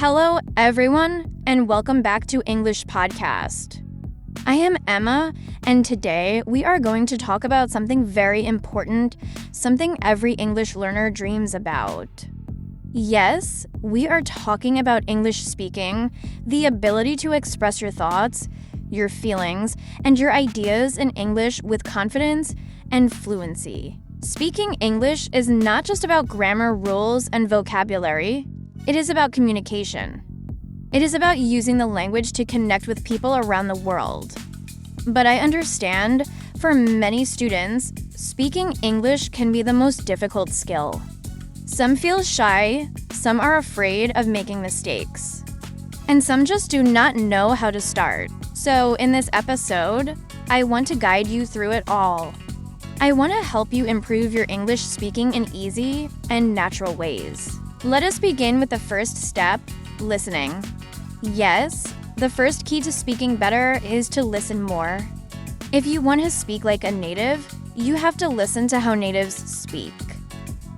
Hello, everyone, and welcome back to English Podcast. I am Emma, and today we are going to talk about something very important, something every English learner dreams about. Yes, we are talking about English speaking, the ability to express your thoughts, your feelings, and your ideas in English with confidence and fluency. Speaking English is not just about grammar rules and vocabulary. It is about communication. It is about using the language to connect with people around the world. But I understand, for many students, speaking English can be the most difficult skill. Some feel shy, some are afraid of making mistakes, and some just do not know how to start. So in this episode, I want to guide you through it all. I want to help you improve your English speaking in easy and natural ways. Let us begin with the first step, listening. Yes, the first key to speaking better is to listen more. If you want to speak like a native, you have to listen to how natives speak.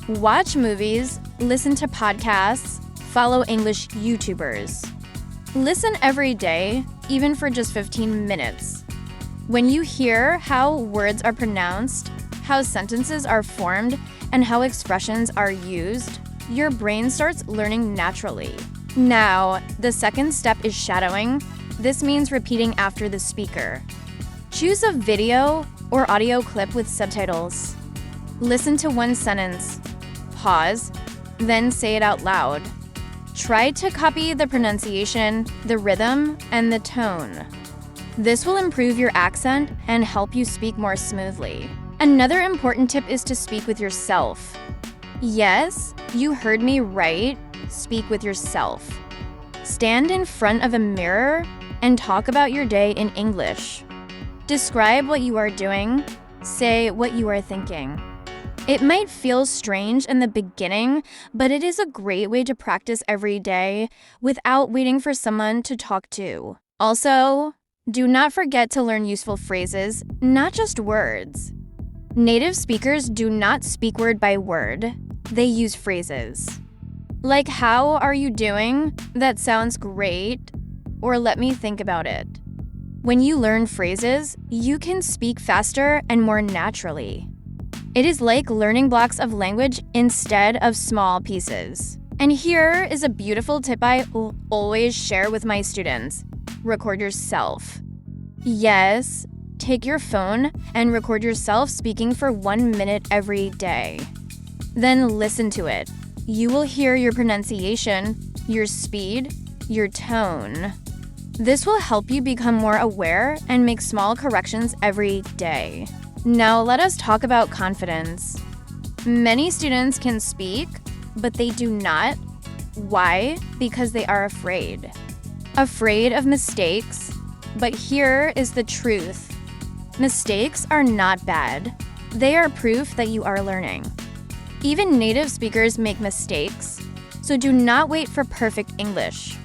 Watch movies, listen to podcasts, follow English YouTubers. Listen every day, even for just 15 minutes. When you hear how words are pronounced, how sentences are formed, and how expressions are used, your brain starts learning naturally. Now, the second step is shadowing. This means repeating after the speaker. Choose a video or audio clip with subtitles. Listen to one sentence, pause, then say it out loud. Try to copy the pronunciation, the rhythm, and the tone. This will improve your accent and help you speak more smoothly. Another important tip is to speak with yourself. Yes, you heard me right. Speak with yourself. Stand in front of a mirror and talk about your day in English. Describe what you are doing. Say what you are thinking. It might feel strange in the beginning, but it is a great way to practice every day without waiting for someone to talk to. Also, do not forget to learn useful phrases, not just words. Native speakers do not speak word by word. They use phrases. Like, how are you doing? That sounds great. Or let me think about it. When you learn phrases, you can speak faster and more naturally. It is like learning blocks of language instead of small pieces. And here is a beautiful tip I always share with my students. Record yourself. Yes, take your phone and record yourself speaking for 1 minute every day. Then listen to it. You will hear your pronunciation, your speed, your tone. This will help you become more aware and make small corrections every day. Now let us talk about confidence. Many students can speak, but they do not. Why? Because they are afraid. Afraid of mistakes. But here is the truth. Mistakes are not bad. They are proof that you are learning. Even native speakers make mistakes, so do not wait for perfect English.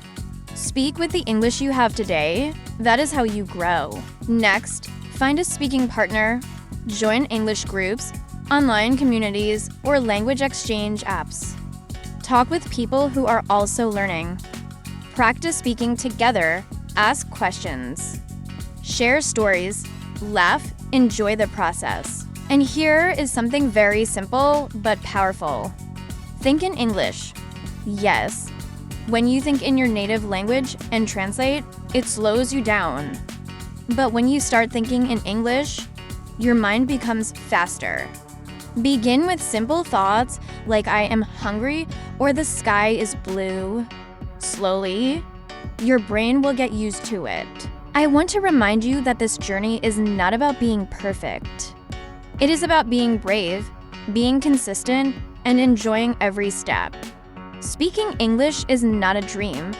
Speak with the English you have today. That is how you grow. Next, find a speaking partner, join English groups, online communities, or language exchange apps. Talk with people who are also learning. Practice speaking together, ask questions. Share stories, laugh, enjoy the process. And here is something very simple but powerful. Think in English. Yes. When you think in your native language and translate, it slows you down. But when you start thinking in English, your mind becomes faster. Begin with simple thoughts like I am hungry or the sky is blue. Slowly, your brain will get used to it. I want to remind you that this journey is not about being perfect. It is about being brave, being consistent, and enjoying every step. Speaking English is not a dream.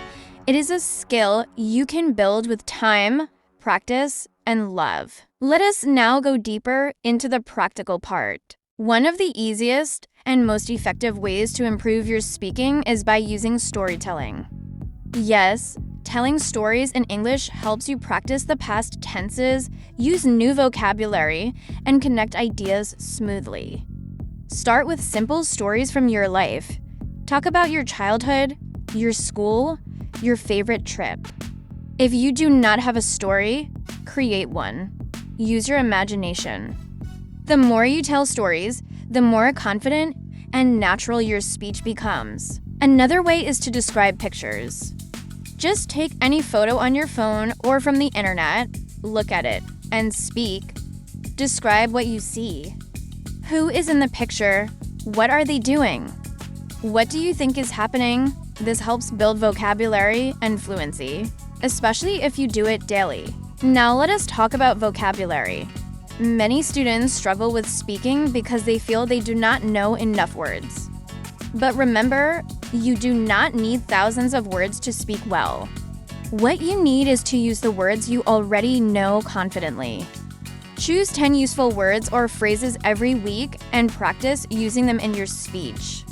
It is a skill you can build with time, practice, and love. Let us now go deeper into the practical part. One of the easiest and most effective ways to improve your speaking is by using storytelling. Yes, telling stories in English helps you practice the past tenses, use new vocabulary, and connect ideas smoothly. Start with simple stories from your life. Talk about your childhood, your school, your favorite trip. If you do not have a story, create one. Use your imagination. The more you tell stories, the more confident and natural your speech becomes. Another way is to describe pictures. Just take any photo on your phone or from the internet, look at it, and speak. Describe what you see. Who is in the picture? What are they doing? What do you think is happening? This helps build vocabulary and fluency, especially if you do it daily. Now let us talk about vocabulary. Many students struggle with speaking because they feel they do not know enough words. But remember, you do not need thousands of words to speak well. What you need is to use the words you already know confidently. Choose 10 useful words or phrases every week and practice using them in your speech.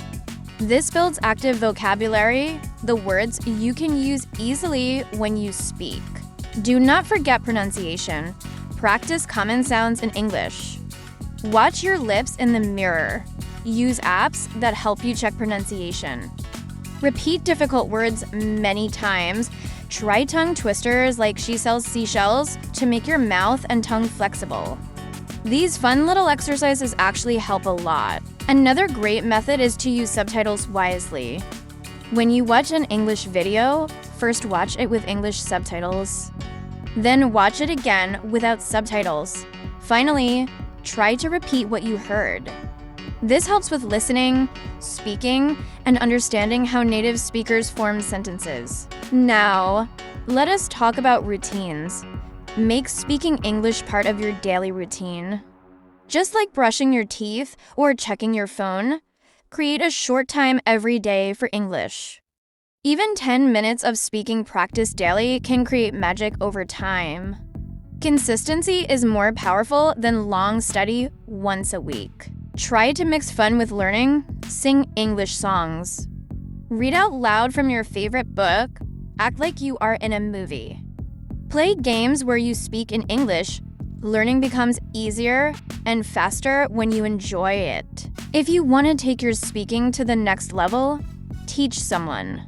This builds active vocabulary, the words you can use easily when you speak. Do not forget pronunciation. Practice common sounds in English. Watch your lips in the mirror. Use apps that help you check pronunciation. Repeat difficult words many times. Try tongue twisters like she sells seashells to make your mouth and tongue flexible. These fun little exercises actually help a lot. Another great method is to use subtitles wisely. When you watch an English video, first watch it with English subtitles. Then watch it again without subtitles. Finally, try to repeat what you heard. This helps with listening, speaking, and understanding how native speakers form sentences. Now, let us talk about routines. Make speaking English part of your daily routine. Just like brushing your teeth or checking your phone, create a short time every day for English. Even 10 minutes of speaking practice daily can create magic over time. Consistency is more powerful than long study once a week. Try to mix fun with learning. Sing English songs. Read out loud from your favorite book. Act like you are in a movie. Play games where you speak in English. Learning becomes easier and faster when you enjoy it. If you want to take your speaking to the next level, teach someone.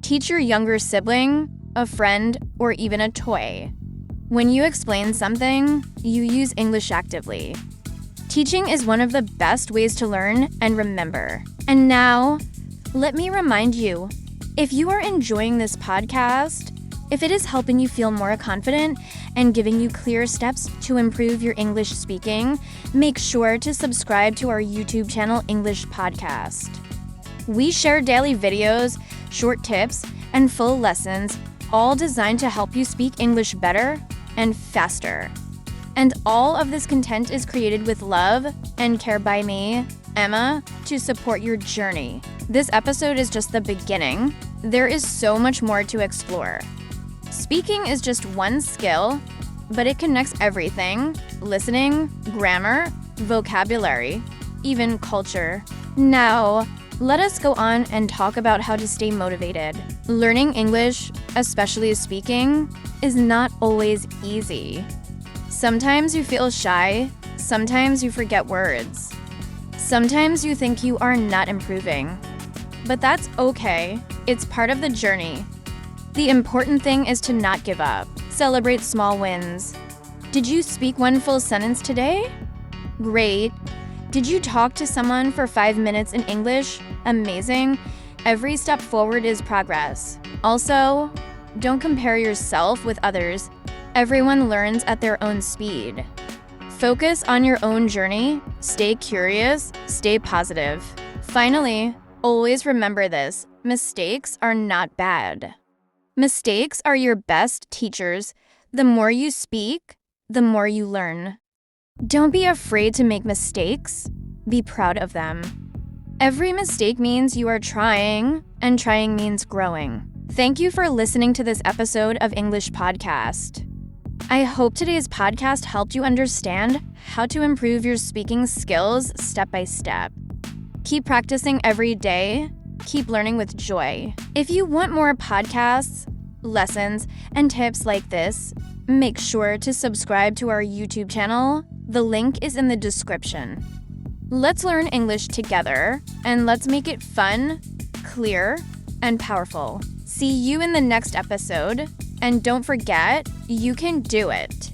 Teach your younger sibling, a friend, or even a toy. When you explain something, you use English actively. Teaching is one of the best ways to learn and remember. And now, let me remind you, if you are enjoying this podcast, if it is helping you feel more confident and giving you clear steps to improve your English speaking, make sure to subscribe to our YouTube channel, English Podcast. We share daily videos, short tips, and full lessons, all designed to help you speak English better and faster. And all of this content is created with love and care by me, Emma, to support your journey. This episode is just the beginning. There is so much more to explore. Speaking is just one skill, but it connects everything: listening, grammar, vocabulary, even culture. Now, let us go on and talk about how to stay motivated. Learning English, especially speaking, is not always easy. Sometimes you feel shy, sometimes you forget words. Sometimes you think you are not improving. But that's okay, it's part of the journey. The important thing is to not give up. Celebrate small wins. Did you speak one full sentence today? Great. Did you talk to someone for 5 minutes in English? Amazing. Every step forward is progress. Also, don't compare yourself with others. Everyone learns at their own speed. Focus on your own journey. Stay curious. Stay positive. Finally, always remember this: mistakes are not bad. Mistakes are your best teachers. The more you speak, the more you learn. Don't be afraid to make mistakes. Be proud of them. Every mistake means you are trying, and trying means growing. Thank you for listening to this episode of English Podcast. I hope today's podcast helped you understand how to improve your speaking skills step by step. Keep practicing every day. Keep learning with joy. If you want more podcasts, lessons, and tips like this, make sure to subscribe to our YouTube channel. The link is in the description. Let's learn English together, and let's make it fun, clear, and powerful. See you in the next episode, and don't forget, you can do it.